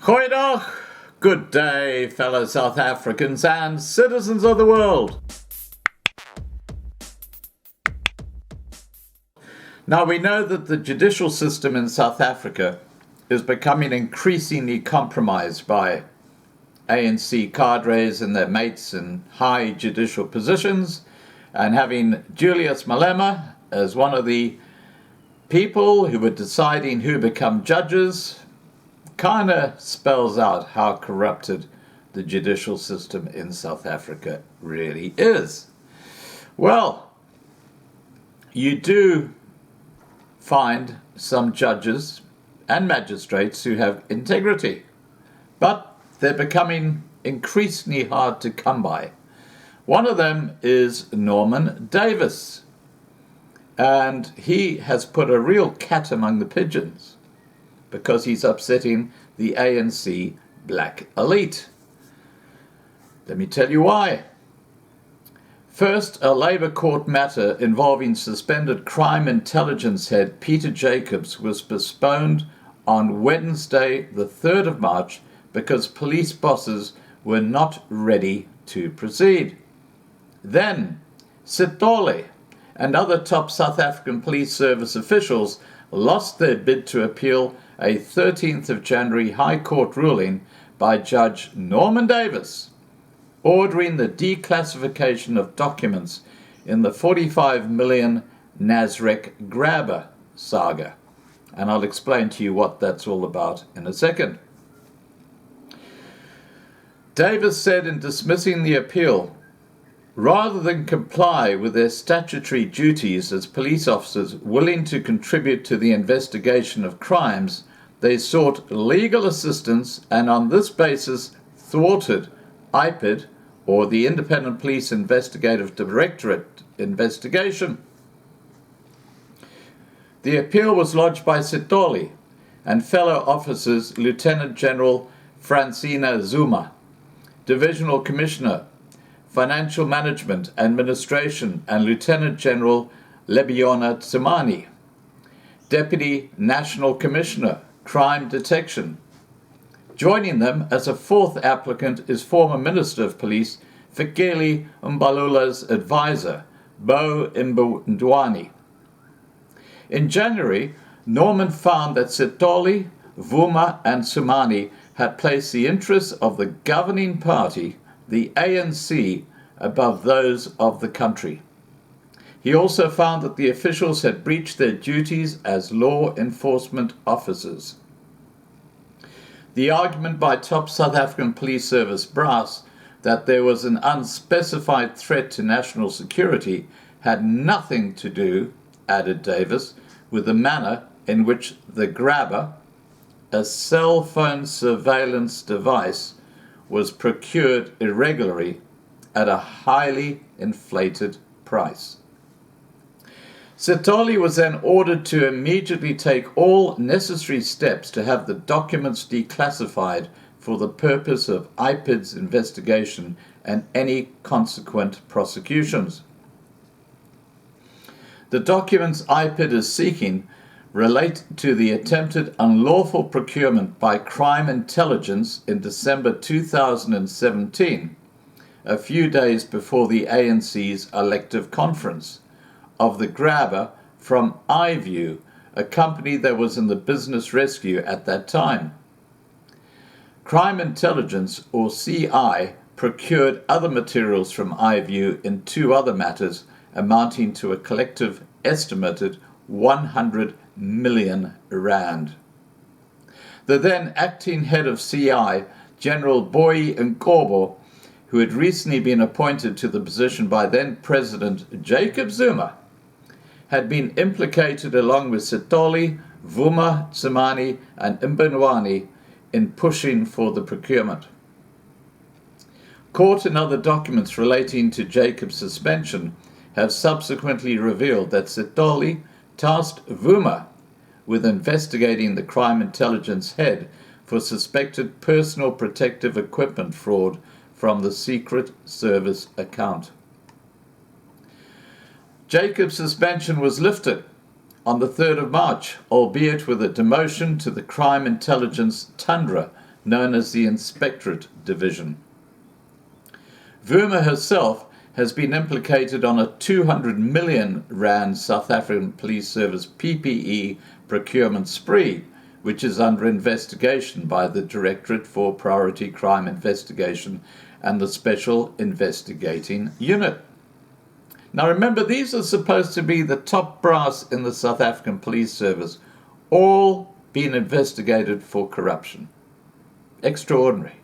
Goeiedag, good day, fellow South Africans and citizens of the world. Now we know that the judicial system in South Africa is becoming increasingly compromised by ANC cadres and their mates in high judicial positions, and having Julius Malema as one of the people who were deciding who become judges kind of spells out how corrupted the judicial system in South Africa really is. Well, you do find some judges and magistrates who have integrity, but they're becoming increasingly hard to come by. One of them is Norman Davis, and he has put a real cat among the pigeons because he's upsetting the ANC black elite. Let me tell you why. First, a Labour court matter involving suspended crime intelligence head Peter Jacobs was postponed on Wednesday, the 3rd of March, because police bosses were not ready to proceed. Then, Sithole and other top South African police service officials lost their bid to appeal a 13th of January High Court ruling by Judge Norman Davis, ordering the declassification of documents in the 45 million Nasrec grabber saga. And I'll explain to you what that's all about in a second. Davis said in dismissing the appeal, rather than comply with their statutory duties as police officers willing to contribute to the investigation of crimes, they sought legal assistance and on this basis thwarted IPID, or the Independent Police Investigative Directorate investigation. The appeal was lodged by Sithole and fellow officers Lieutenant General Francina Zuma, Divisional Commissioner Financial Management Administration, and Lieutenant General Lebiona Tsimani, Deputy National Commissioner Crime Detection. Joining them as a fourth applicant is former Minister of Police Fikile Mbalula's advisor, Bo Ndwani. In January, Norman found that Sithole, Vuma and Tsimani had placed the interests of the governing party, the ANC, above those of the country. He also found that the officials had breached their duties as law enforcement officers. The argument by top South African police service brass that there was an unspecified threat to national security had nothing to do, added Davis, with the manner in which the grabber, a cell phone surveillance device, was procured irregularly at a highly inflated price. Sithole was then ordered to immediately take all necessary steps to have the documents declassified for the purpose of IPID's investigation and any consequent prosecutions. The documents IPID is seeking relate to the attempted unlawful procurement by crime intelligence in December 2017, a few days before the ANC's elective conference, of the grabber from iView, a company that was in the business rescue at that time. Crime Intelligence, or CI, procured other materials from iView in two other matters amounting to a collective estimated 100 million rand. The then acting head of CI, General Boy Nkobo, who had recently been appointed to the position by then President Jacob Zuma, had been implicated along with Sithole, Vuma, Tsimani and Mbonwani in pushing for the procurement. Court and other documents relating to Jacob's suspension have subsequently revealed that Sithole tasked Vuma with investigating the crime intelligence head for suspected personal protective equipment fraud from the Secret Service account. Jacob's suspension was lifted on the 3rd of March, albeit with a demotion to the crime intelligence tundra known as the Inspectorate Division. Vuma herself has been implicated on a 200 million rand South African Police Service PPE procurement spree, which is under investigation by the Directorate for Priority Crime Investigation and the Special Investigating Unit. Now remember, these are supposed to be the top brass in the South African Police Service, all being investigated for corruption. Extraordinary.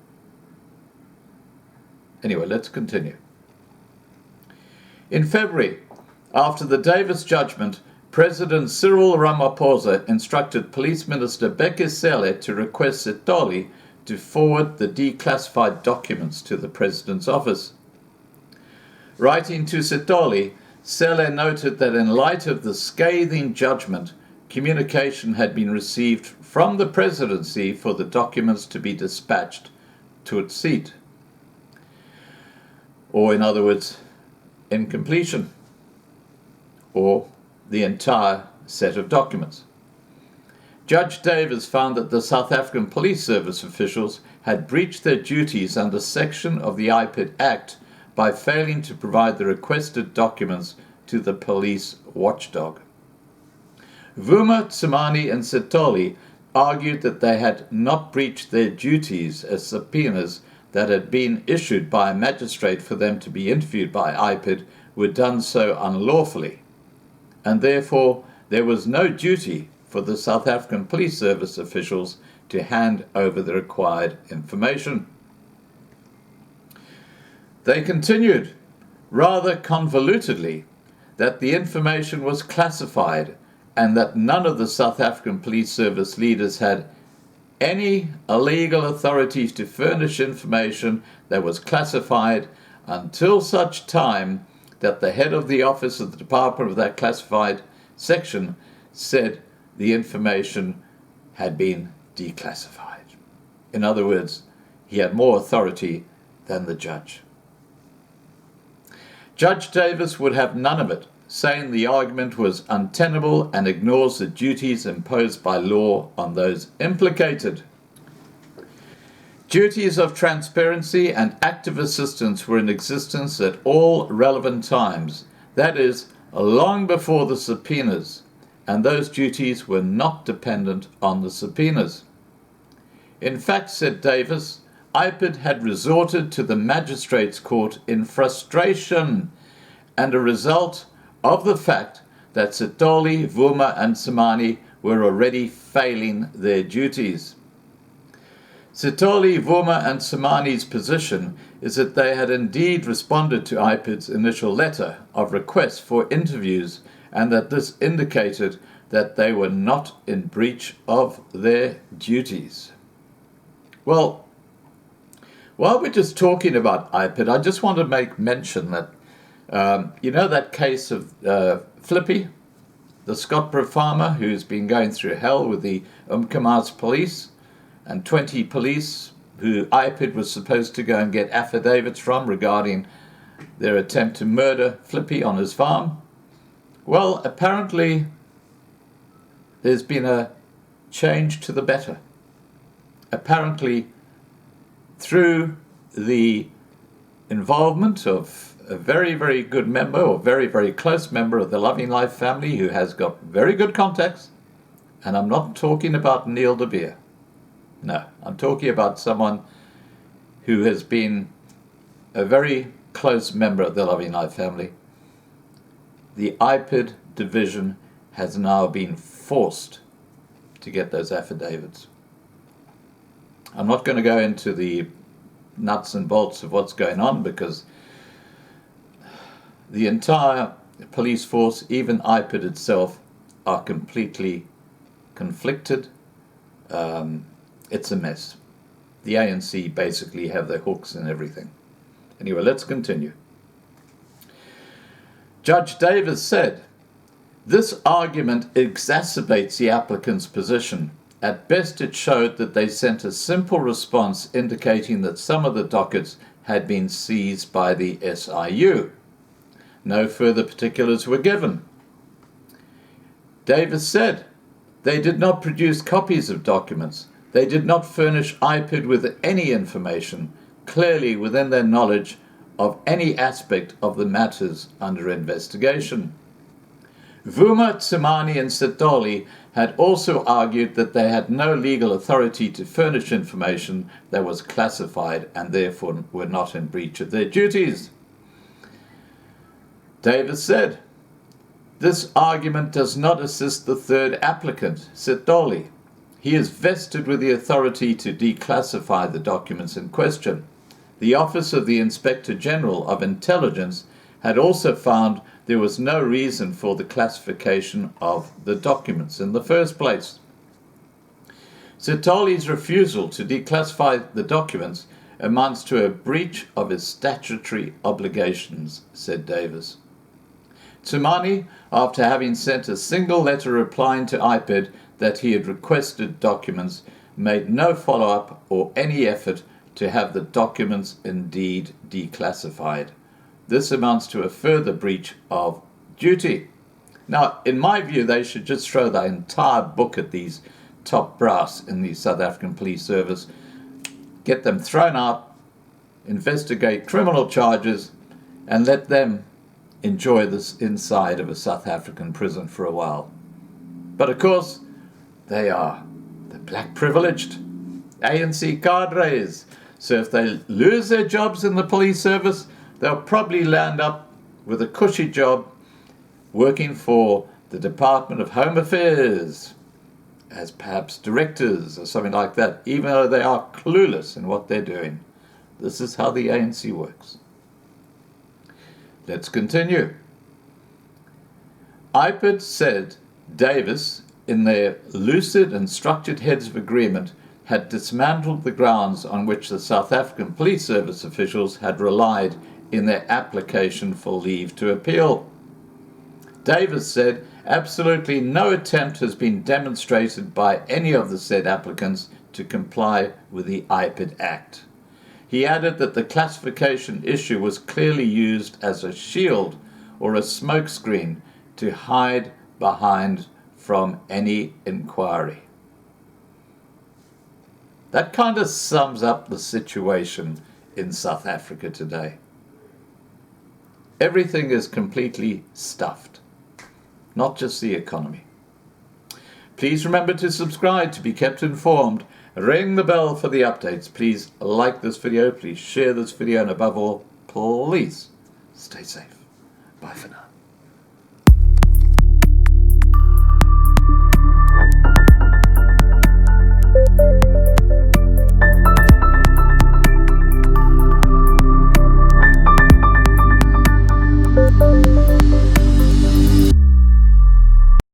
Anyway, let's continue. In February, after the Davis judgment, President Cyril Ramaphosa instructed Police Minister Bheki Cele to request Setoli to forward the declassified documents to the President's office. Writing to Setoli, Cele noted that in light of the scathing judgment, communication had been received from the Presidency for the documents to be dispatched to its seat. Or in other words, incompletion, or the entire set of documents. Judge Davis found that the South African Police Service officials had breached their duties under section of the IPID Act by failing to provide the requested documents to the police watchdog. Vuma, Tsimane and Setoli argued that they had not breached their duties as subpoenas that had been issued by a magistrate for them to be interviewed by IPID were done so unlawfully, and therefore there was no duty for the South African Police Service officials to hand over the required information. They continued, rather convolutedly, that the information was classified and that none of the South African Police Service leaders had any legal authority to furnish information that was classified until such time that the head of the office of the department of that classified section said the information had been declassified. In other words, he had more authority than the judge. Judge Davis would have none of it, saying the argument was untenable and ignores the duties imposed by law on those implicated. Duties of transparency and active assistance were in existence at all relevant times, that is, long before the subpoenas, and those duties were not dependent on the subpoenas. In fact, said Davis, IPID had resorted to the magistrates' court in frustration and a result of the fact that Setoli, Vuma and Tsimane were already failing their duties. Setoli, Vuma and Tsimane's position is that they had indeed responded to IPID's initial letter of request for interviews and that this indicated that they were not in breach of their duties. Well, while we're just talking about IPID, I just want to make mention that you know that case of Flippy, the Scotborough farmer who's been going through hell with the Umkomaas police and 20 police who IPID was supposed to go and get affidavits from regarding their attempt to murder Flippy on his farm? Well, apparently there's been a change to the better. Apparently, through the involvement of a very, very good member or very, very close member of the Loving Life family who has got very good contacts, and I'm not talking about Neil de Beer. No, I'm talking about someone who has been a very close member of the Loving Life family. The IPID division has now been forced to get those affidavits. I'm not going to go into the nuts and bolts of what's going on because the entire police force, even IPID itself, are completely conflicted. It's a mess. The ANC basically have their hooks in everything. Anyway, let's continue. Judge Davis said, "This argument exacerbates the applicant's position. At best, it showed that they sent a simple response indicating that some of the dockets had been seized by the SIU. No further particulars were given." Davis said, "They did not produce copies of documents. They did not furnish IPID with any information clearly within their knowledge of any aspect of the matters under investigation. Vuma, Tsimane and Setoli had also argued that they had no legal authority to furnish information that was classified and therefore were not in breach of their duties. Davis said, "This argument does not assist the third applicant, Setoli. He is vested with the authority to declassify the documents in question. The Office of the Inspector General of Intelligence had also found there was no reason for the classification of the documents in the first place." Setoli's refusal to declassify the documents amounts to a breach of his statutory obligations, said Davis. Tsimane, after having sent a single letter replying to IPID that he had requested documents, made no follow-up or any effort to have the documents indeed declassified. This amounts to a further breach of duty. Now, in my view, they should just throw the entire book at these top brass in the South African Police Service, get them thrown out, investigate criminal charges, and let them enjoy this inside of a South African prison for a while. But of course, they are the black privileged ANC cadres. So if they lose their jobs in the police service, they'll probably land up with a cushy job working for the Department of Home Affairs as perhaps directors or something like that, even though they are clueless in what they're doing. This is how the ANC works. Let's continue. IPID said Davis, in their lucid and structured heads of agreement, had dismantled the grounds on which the South African Police Service officials had relied in their application for leave to appeal. Davis said absolutely no attempt has been demonstrated by any of the said applicants to comply with the IPID Act. He added that the classification issue was clearly used as a shield or a smokescreen to hide behind from any inquiry. That kind of sums up the situation in South Africa today. Everything is completely stuffed, not just the economy. Please remember to subscribe to be kept informed. Ring the bell for the updates. Please like this video. Please share this video. And above all, please stay safe. Bye for now.